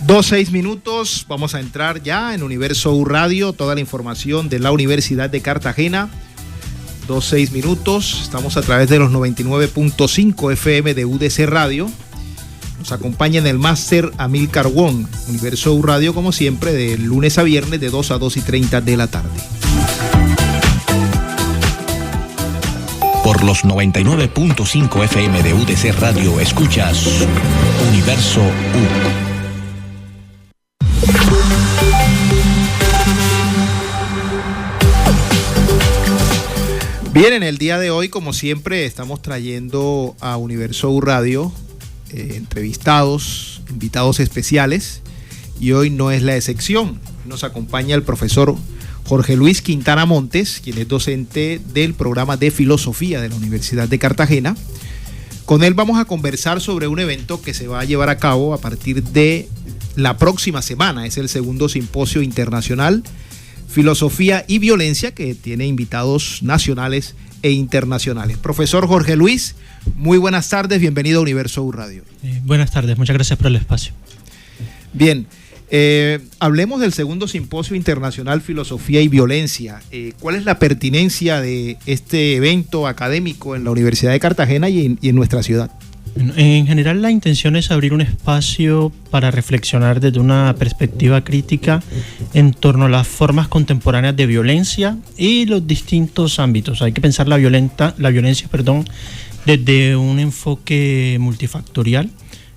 2:06, vamos a entrar ya en Universo U Radio, toda la información de la Universidad de Cartagena. 2:06, estamos a través de los 99.5 FM de UDC Radio. Nos acompaña en el máster Amílcar Wong. Universo U Radio, como siempre, de lunes a viernes de 2 a 2:30 de la tarde. Por los 99.5 FM de UDC Radio escuchas Universo U. Bien, en el día de hoy, como siempre, estamos trayendo a Universo U Radio entrevistados, invitados especiales, y hoy no es la excepción. Nos acompaña el profesor Jorge Luis Quintana Montes, quien es docente del programa de filosofía de la Universidad de Cartagena. Con él vamos a conversar sobre un evento que se va a llevar a cabo a partir de la próxima semana. Es el segundo simposio internacional Filosofía y Violencia, que tiene invitados nacionales e internacionales. Profesor Jorge Luis, muy buenas tardes, bienvenido a Universo U Radio. Buenas tardes, muchas gracias por el espacio. Bien, hablemos del segundo simposio internacional Filosofía y Violencia. ¿Cuál es la pertinencia de este evento académico en la Universidad de Cartagena y en nuestra ciudad? En general, la intención es abrir un espacio para reflexionar desde una perspectiva crítica en torno a las formas contemporáneas de violencia y los distintos ámbitos. Hay que pensar la violencia, desde un enfoque multifactorial.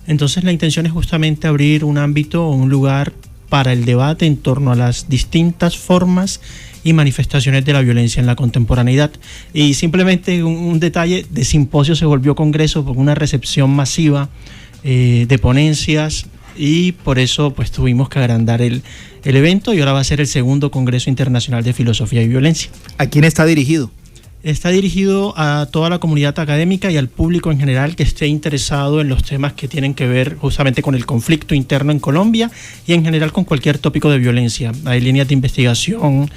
Entonces, la intención es justamente abrir un ámbito o un lugar para el debate en torno a las distintas formas y manifestaciones de la violencia en la contemporaneidad. Y simplemente un detalle, de simposio se volvió congreso por una recepción masiva de ponencias, y por eso pues tuvimos que agrandar el evento, y ahora va a ser el segundo Congreso Internacional de Filosofía y Violencia. ¿A quién está dirigido? Está dirigido a toda la comunidad académica y al público en general que esté interesado en los temas que tienen que ver justamente con el conflicto interno en Colombia y en general con cualquier tópico de violencia. Hay líneas de investigación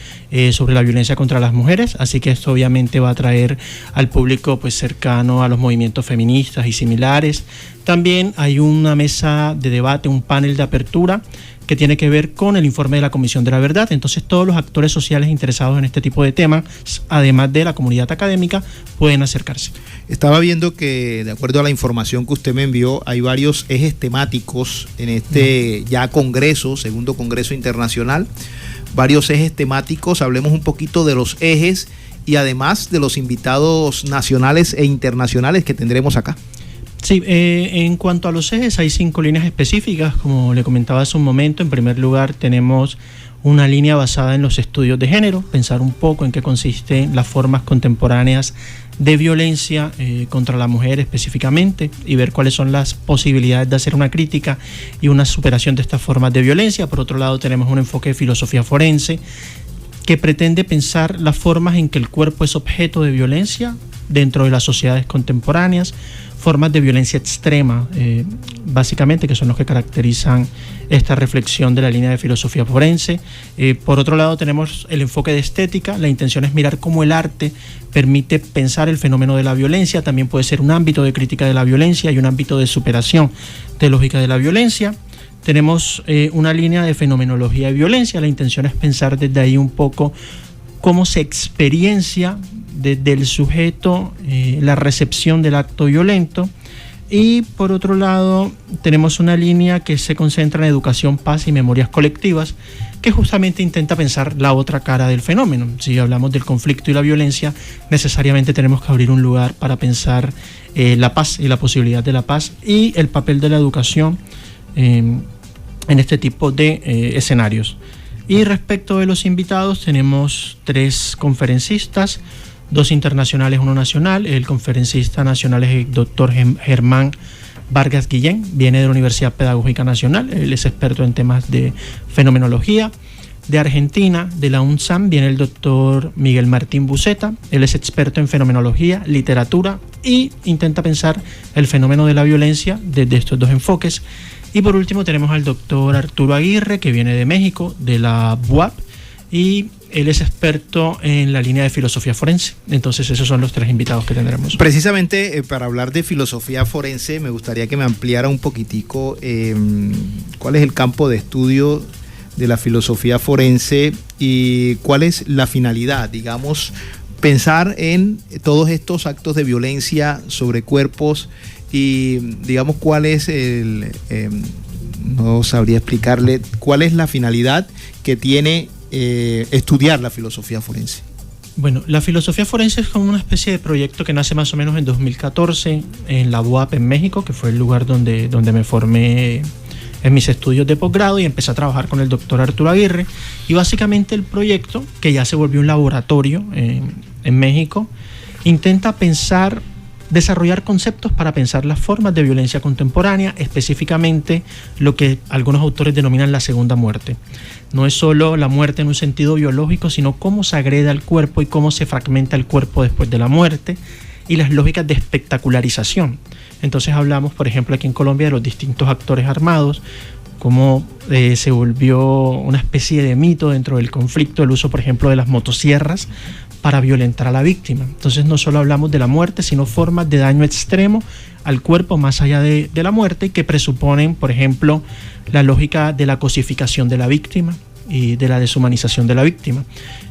sobre la violencia contra las mujeres, así que esto obviamente va a atraer al público pues cercano a los movimientos feministas y similares. También hay una mesa de debate, un panel de apertura que tiene que ver con el informe de la Comisión de la Verdad. Entonces todos los actores sociales interesados en este tipo de temas, además de la comunidad académica, pueden acercarse. Estaba viendo que, de acuerdo a la información que usted me envió, hay varios ejes temáticos en este ya congreso, segundo congreso internacional, varios ejes temáticos. Hablemos un poquito de los ejes y además de los invitados nacionales e internacionales que tendremos acá. Sí, en cuanto a los ejes hay 5 líneas específicas, como le comentaba hace un momento. En primer lugar tenemos una línea basada en los estudios de género, pensar un poco en qué consisten las formas contemporáneas de violencia contra la mujer específicamente, y ver cuáles son las posibilidades de hacer una crítica y una superación de estas formas de violencia. Por otro lado tenemos un enfoque de filosofía forense que pretende pensar las formas en que el cuerpo es objeto de violencia dentro de las sociedades contemporáneas, formas de violencia extrema, básicamente, que son los que caracterizan esta reflexión de la línea de filosofía forense. Por otro lado tenemos el enfoque de estética. La intención es mirar cómo el arte permite pensar el fenómeno de la violencia. También puede ser un ámbito de crítica de la violencia y un ámbito de superación de lógica de la violencia. Tenemos una línea de fenomenología de violencia. La intención es pensar desde ahí un poco cómo se experiencia desde el sujeto la recepción del acto violento. Y por otro lado tenemos una línea que se concentra en educación, paz y memorias colectivas, que justamente intenta pensar la otra cara del fenómeno. Si hablamos del conflicto y la violencia, necesariamente tenemos que abrir un lugar para pensar la paz y la posibilidad de la paz y el papel de la educación en este tipo de escenarios. Y respecto de los invitados, tenemos 3 conferencistas, 2 internacionales, 1 nacional. El conferencista nacional es el doctor Germán Vargas Guillén, viene de la Universidad Pedagógica Nacional, él es experto en temas de fenomenología. De Argentina, de la UNSAM, viene el doctor Miguel Martín Buceta, él es experto en fenomenología, literatura y intenta pensar el fenómeno de la violencia desde estos 2 enfoques. Y por último tenemos al doctor Arturo Aguirre, que viene de México, de la BUAP, y él es experto en la línea de filosofía forense. Entonces esos son los 3 invitados que tendremos. Precisamente para hablar de filosofía forense me gustaría que me ampliara un poquitico cuál es el campo de estudio de la filosofía forense y cuál es la finalidad, digamos, pensar en todos estos actos de violencia sobre cuerpos y digamos cuál es no sabría explicarle cuál es la finalidad que tiene estudiar la filosofía forense. Bueno, la filosofía forense es como una especie de proyecto que nace más o menos en 2014 en la UAP en México, que fue el lugar donde me formé en mis estudios de posgrado y empecé a trabajar con el doctor Arturo Aguirre. Y básicamente el proyecto, que ya se volvió un laboratorio en México, intenta desarrollar conceptos para pensar las formas de violencia contemporánea, específicamente lo que algunos autores denominan la segunda muerte. No es solo la muerte en un sentido biológico, sino cómo se agrede al cuerpo y cómo se fragmenta el cuerpo después de la muerte y las lógicas de espectacularización. Entonces hablamos, por ejemplo, aquí en Colombia de los distintos actores armados, cómo se volvió una especie de mito dentro del conflicto el uso, por ejemplo, de las motosierras para violentar a la víctima. Entonces no solo hablamos de la muerte, sino formas de daño extremo al cuerpo más allá de la muerte, que presuponen, por ejemplo, la lógica de la cosificación de la víctima y de la deshumanización de la víctima.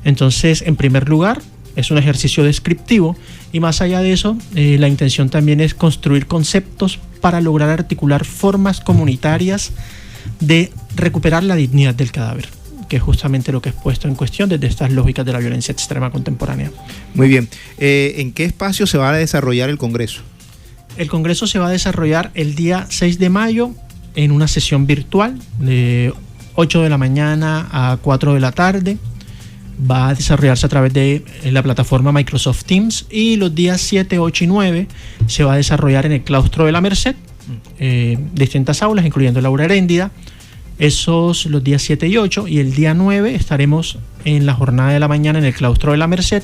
Entonces, en primer lugar, es un ejercicio descriptivo y más allá de eso, la intención también es construir conceptos para lograr articular formas comunitarias de recuperar la dignidad del cadáver, que es justamente lo que es puesto en cuestión desde estas lógicas de la violencia extrema contemporánea. Muy bien. ¿En qué espacio se va a desarrollar el Congreso? El Congreso se va a desarrollar el día 6 de mayo en una sesión virtual de 8 de la mañana a 4 de la tarde. Va a desarrollarse a través de la plataforma Microsoft Teams y los días 7, 8 y 9 se va a desarrollar en el claustro de la Merced, distintas aulas, incluyendo el aula Heréndida. Esos los días 7 y 8, y el día 9 estaremos en la jornada de la mañana en el claustro de la Merced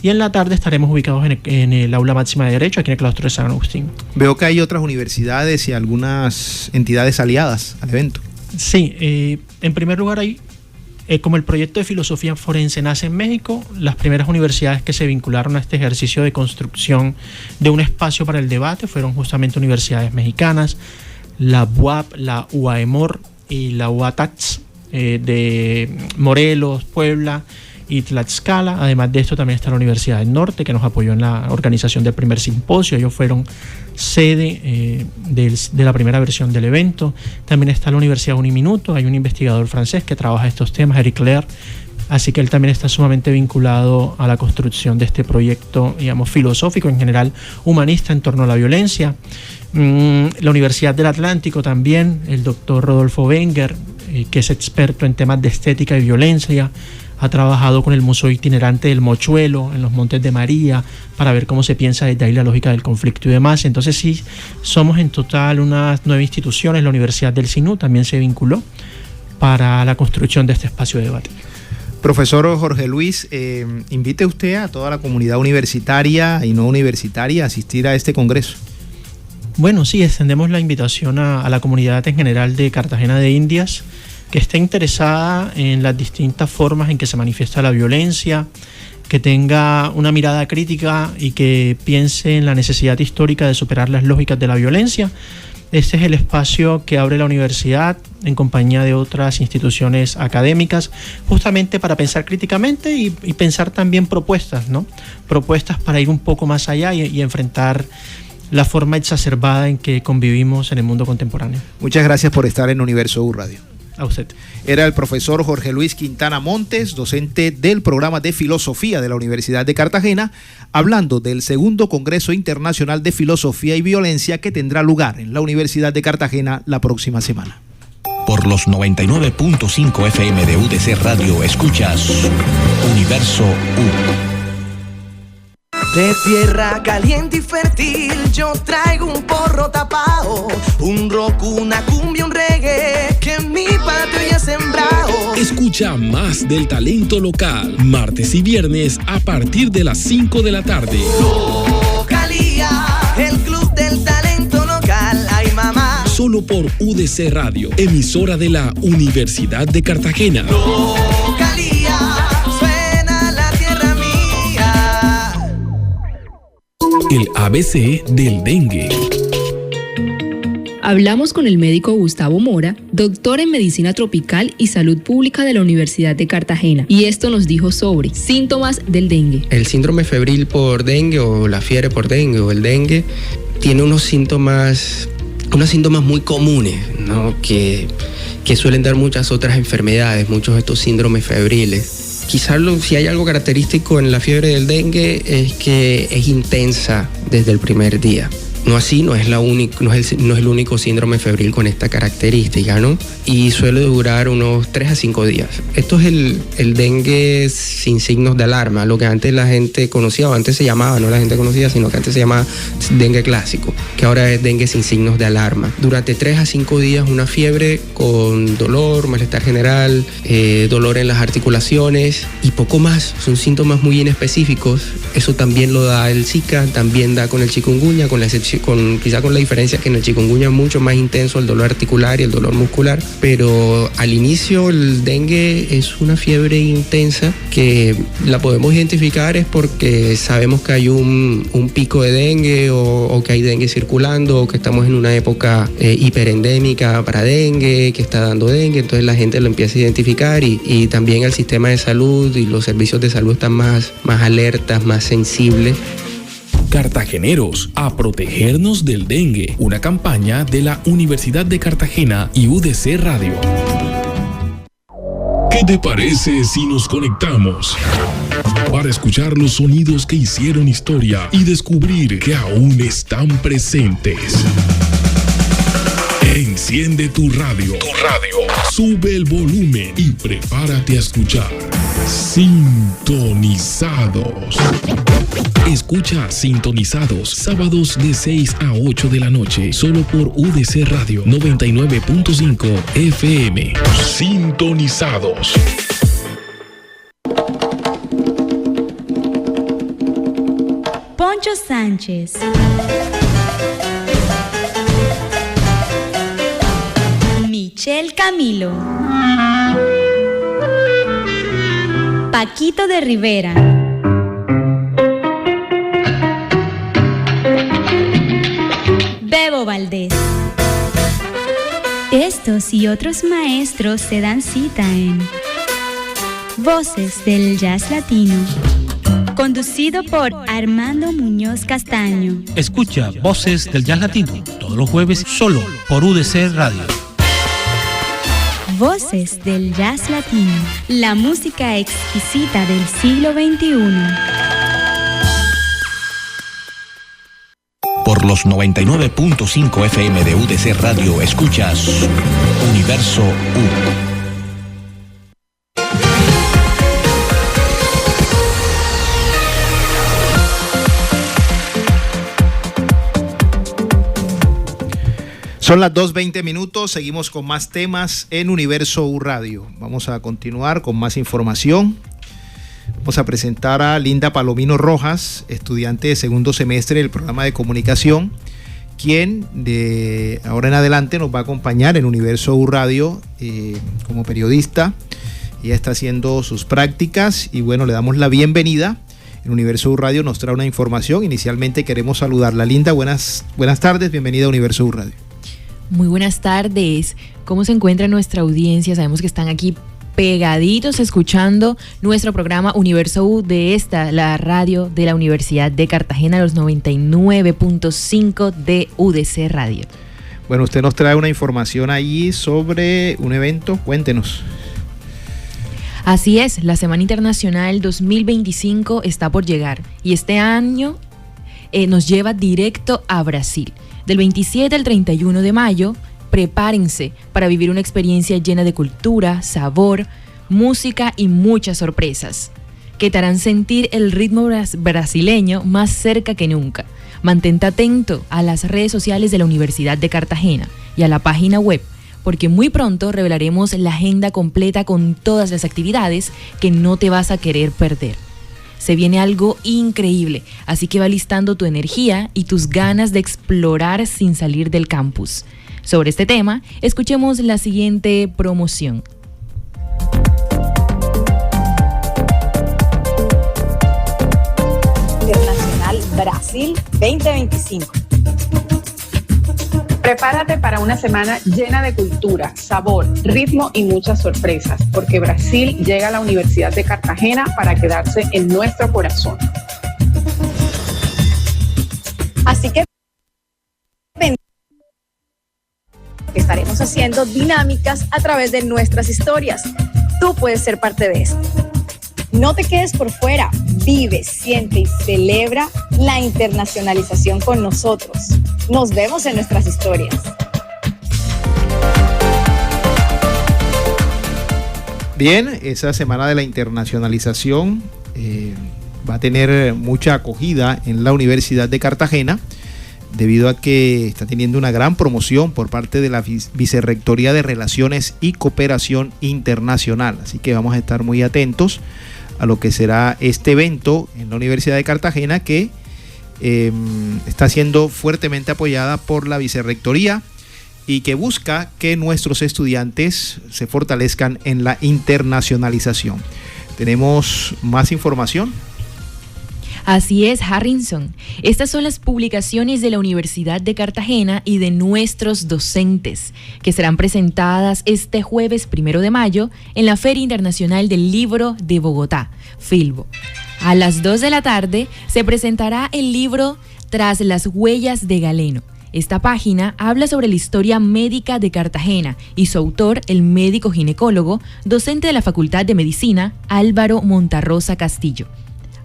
y en la tarde estaremos ubicados en el aula máxima de Derecho, aquí en el claustro de San Agustín. Veo que hay otras universidades y algunas entidades aliadas al evento. Sí, en primer lugar como el proyecto de filosofía forense nace en México, las primeras universidades que se vincularon a este ejercicio de construcción de un espacio para el debate fueron justamente universidades mexicanas, la UAP, la UAEMOR y la UATAX de Morelos, Puebla y Tlaxcala. Además de esto también está la Universidad del Norte, que nos apoyó en la organización del primer simposio. Ellos fueron sede de la primera versión del evento. También está la Universidad Uniminuto, hay un investigador francés que trabaja estos temas, Eric Ler, así que él también está sumamente vinculado a la construcción de este proyecto, digamos, filosófico, en general humanista en torno a la violencia. La Universidad del Atlántico también, el doctor Rodolfo Wenger, que es experto en temas de estética y violencia, ha trabajado con el Museo Itinerante del Mochuelo en los Montes de María para ver cómo se piensa desde ahí la lógica del conflicto y demás. Entonces sí, somos en total unas 9 instituciones. La Universidad del Sinú también se vinculó para la construcción de este espacio de debate. Profesor Jorge Luis, invite usted a toda la comunidad universitaria y no universitaria a asistir a este congreso. Bueno, sí, extendemos la invitación a la comunidad en general de Cartagena de Indias, que esté interesada en las distintas formas en que se manifiesta la violencia, que tenga una mirada crítica y que piense en la necesidad histórica de superar las lógicas de la violencia. Este es el espacio que abre la universidad en compañía de otras instituciones académicas, justamente para pensar críticamente y pensar también propuestas, ¿no? Propuestas para ir un poco más allá y enfrentar la forma exacerbada en que convivimos en el mundo contemporáneo. Muchas gracias por estar en Universo U Radio. A usted. Era el profesor Jorge Luis Quintana Montes, docente del programa de filosofía de la Universidad de Cartagena, hablando del segundo Congreso Internacional de Filosofía y Violencia que tendrá lugar en la Universidad de Cartagena la próxima semana. Por los 99.5 FM de UDC Radio escuchas Universo U. De tierra caliente y fértil yo traigo un porro tapado, un rock, una cumbia, un reggae que en mi patio ya he sembrado. Escucha más del talento local, martes y viernes a partir de las 5 de la tarde. Localía, el club del talento local, ay mamá. Solo por UDC Radio, emisora de la Universidad de Cartagena. Localía, suena. El ABC del dengue. Hablamos con el médico Gustavo Mora, doctor en Medicina Tropical y Salud Pública de la Universidad de Cartagena, y esto nos dijo sobre síntomas del dengue. El síndrome febril por dengue o la fiebre por dengue o el dengue tiene unos síntomas muy comunes, ¿no? que suelen dar muchas otras enfermedades, muchos de estos síndromes febriles. Quizás si hay algo característico en la fiebre del dengue es que es intensa desde el primer día. No es el único síndrome febril con esta característica, ¿no? Y suele durar unos 3 a 5 días. Esto es el dengue sin signos de alarma, lo que antes la gente conocía, o antes se llamaba, no la gente conocía, sino que antes se llamaba dengue clásico, que ahora es dengue sin signos de alarma. Durante 3 a 5 días una fiebre con dolor, malestar general, dolor en las articulaciones y poco más. Son síntomas muy inespecíficos. Eso también lo da el Zika, también da con el chikungunya, quizá con la diferencia que en el chikungunya es mucho más intenso el dolor articular y el dolor muscular, pero al inicio el dengue es una fiebre intensa que la podemos identificar es porque sabemos que hay un pico de dengue o que hay dengue circulando o que estamos en una época hiperendémica para dengue, que está dando dengue, entonces la gente lo empieza a identificar y también el sistema de salud y los servicios de salud están más alertas, más sensibles. Cartageneros, a protegernos del dengue. Una campaña de la Universidad de Cartagena y UDC Radio. ¿Qué te parece si nos conectamos para escuchar los sonidos que hicieron historia y descubrir que aún están presentes? Enciende tu radio. Sube el volumen y prepárate a escuchar. Sintonizados. Escucha Sintonizados sábados de 6 a 8 de la noche solo por UDC Radio 99.5 FM. Sintonizados. Poncho Sánchez. Michelle Camilo. Paquito de Rivera. Bebo Valdés. Estos y otros maestros se dan cita en Voces del Jazz Latino, conducido por Armando Muñoz Castaño. Escucha Voces del Jazz Latino todos los jueves solo por UDC Radio. Voces del Jazz Latino, la música exquisita del siglo XXI. Por los 99.5 FM de UDC Radio escuchas Universo U. Son las 2:20, seguimos con más temas en Universo U Radio. Vamos a continuar con más información. Vamos a presentar a Linda Palomino Rojas, estudiante de segundo semestre del programa de comunicación, quien de ahora en adelante nos va a acompañar en Universo U Radio como periodista. Ella está haciendo sus prácticas y bueno, le damos la bienvenida. En Universo U Radio nos trae una información. Inicialmente queremos saludarla. Linda, buenas tardes, bienvenida a Universo U Radio. Muy buenas tardes. ¿Cómo se encuentra nuestra audiencia? Sabemos que están aquí pegaditos escuchando nuestro programa Universo U de la radio de la Universidad de Cartagena, los 99.5 de UDC Radio. Bueno, usted nos trae una información ahí sobre un evento, cuéntenos. Así es, la Semana Internacional 2025 está por llegar y este año nos lleva directo a Brasil. Del 27 al 31 de mayo, prepárense para vivir una experiencia llena de cultura, sabor, música y muchas sorpresas, que te harán sentir el ritmo brasileño más cerca que nunca. Mantente atento a las redes sociales de la Universidad de Cartagena y a la página web, porque muy pronto revelaremos la agenda completa con todas las actividades que no te vas a querer perder. Se viene algo increíble, así que va listando tu energía y tus ganas de explorar sin salir del campus. Sobre este tema, escuchemos la siguiente promoción. Internacional Brasil 2025. Prepárate para una semana llena de cultura, sabor, ritmo y muchas sorpresas, porque Brasil llega a la Universidad de Cartagena para quedarse en nuestro corazón. Así que estaremos haciendo dinámicas a través de nuestras historias. Tú puedes ser parte de esto. No te quedes por fuera. Vive, siente y celebra la internacionalización con nosotros. Nos vemos en nuestras historias. Bien, esa semana de la internacionalización va a tener mucha acogida en la Universidad de Cartagena, debido a que está teniendo una gran promoción por parte de la Vicerrectoría de Relaciones y Cooperación Internacional. Así que vamos a estar muy atentos a lo que será este evento en la Universidad de Cartagena, que está siendo fuertemente apoyada por la Vicerrectoría y que busca que nuestros estudiantes se fortalezcan en la internacionalización. ¿Tenemos más información? Así es, Harrison. Estas son las publicaciones de la Universidad de Cartagena y de nuestros docentes, que serán presentadas este jueves 1 de mayo en la Feria Internacional del Libro de Bogotá, FILBO. A las 2 de la tarde se presentará el libro Tras las huellas de Galeno. Esta página habla sobre la historia médica de Cartagena y su autor, el médico ginecólogo, docente de la Facultad de Medicina, Álvaro Montarrosa Castillo.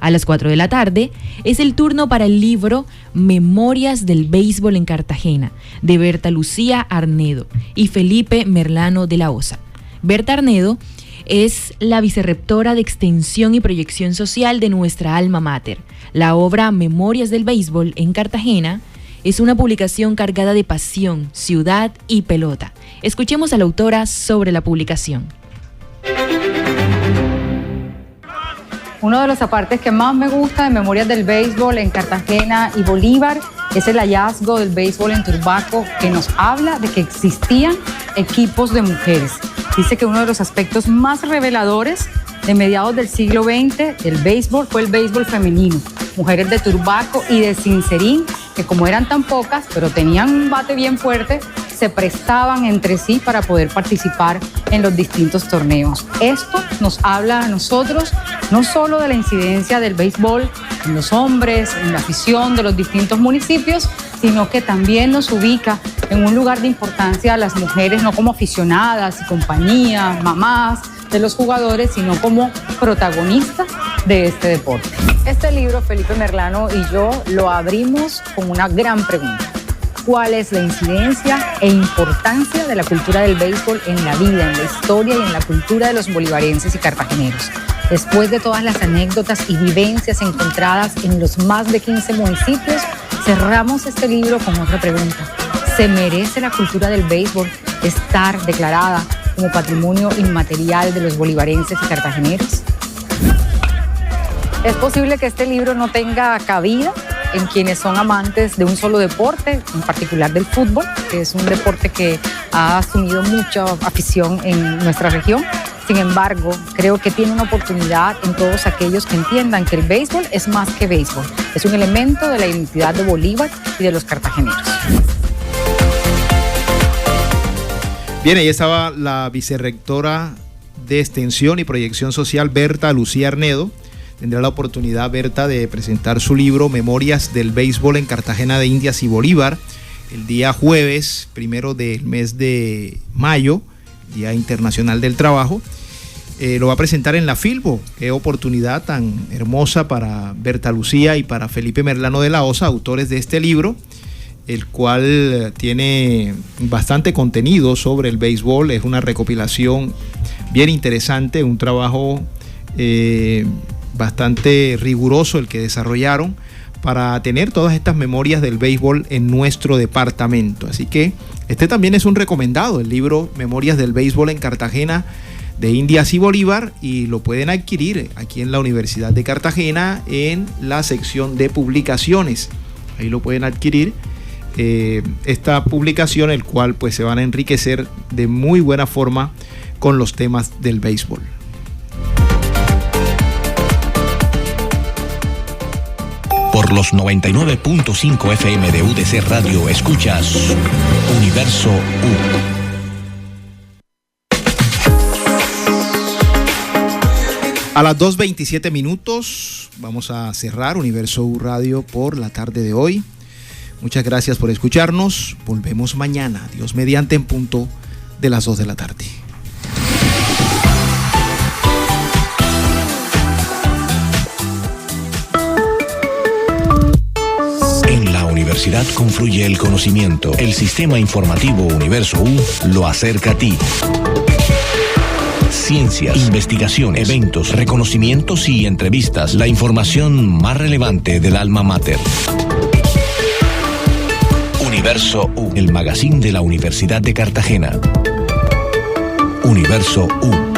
A las 4 de la tarde es el turno para el libro Memorias del Béisbol en Cartagena, de Berta Lucía Arnedo y Felipe Merlano de la Osa. Berta Arnedo es la vicerrectora de Extensión y Proyección Social de nuestra alma mater. La obra Memorias del Béisbol en Cartagena es una publicación cargada de pasión, ciudad y pelota. Escuchemos a la autora sobre la publicación. Uno de los apartes que más me gusta de Memorias del Béisbol en Cartagena y Bolívar es el hallazgo del béisbol en Turbaco, que nos habla de que existían equipos de mujeres. Dice que uno de los aspectos más reveladores de mediados del siglo XX del béisbol fue el béisbol femenino. Mujeres de Turbaco y de Sincerín, que como eran tan pocas, pero tenían un bate bien fuerte, se prestaban entre sí para poder participar en los distintos torneos. Esto nos habla a nosotros no solo de la incidencia del béisbol en los hombres, en la afición de los distintos municipios, sino que también nos ubica en un lugar de importancia a las mujeres, no como aficionadas y compañías, mamás de los jugadores, sino como protagonistas de este deporte. Este libro, Felipe Merlano y yo lo abrimos con una gran pregunta. ¿Cuál es la incidencia e importancia de la cultura del béisbol en la vida, en la historia y en la cultura de los bolivarenses y cartageneros? Después de todas las anécdotas y vivencias encontradas en los más de 15 municipios, cerramos este libro con otra pregunta. ¿Se merece la cultura del béisbol estar declarada como patrimonio inmaterial de los bolivarenses y cartageneros? Es posible que este libro no tenga cabida en quienes son amantes de un solo deporte, en particular del fútbol, que es un deporte que ha asumido mucha afición en nuestra región. Sin embargo, creo que tiene una oportunidad en todos aquellos que entiendan que el béisbol es más que béisbol. Es un elemento de la identidad de Bolívar y de los cartageneros. Bien, ahí estaba la vicerrectora de Extensión y Proyección Social, Berta Lucía Arnedo. Tendrá la oportunidad, Berta, de presentar su libro Memorias del Béisbol en Cartagena de Indias y Bolívar el día jueves 1 del mes de mayo, Día Internacional del Trabajo. Lo va a presentar en la FILBO. Qué oportunidad tan hermosa para Berta Lucía y para Felipe Merlano de la Osa, autores de este libro, el cual tiene bastante contenido sobre el béisbol. Es una recopilación bien interesante, un trabajo bastante riguroso el que desarrollaron para tener todas estas memorias del béisbol en nuestro departamento. Así que este también es un recomendado, el libro Memorias del Béisbol en Cartagena de Indias y Bolívar, y lo pueden adquirir aquí en la Universidad de Cartagena en la sección de publicaciones. Ahí lo pueden adquirir, esta publicación, el cual pues se van a enriquecer de muy buena forma con los temas del béisbol. Por los 99.5 FM de UDC Radio escuchas Universo U. A las 2:27 minutos vamos a cerrar Universo U Radio por la tarde de hoy. Muchas gracias por escucharnos. Volvemos mañana, Dios mediante, en punto de las 2 de la tarde. En la universidad confluye el conocimiento. El sistema informativo Universo U lo acerca a ti. Ciencias, investigaciones, eventos, reconocimientos y entrevistas. La información más relevante del alma mater. Universo U, el magazine de la Universidad de Cartagena. Universo U.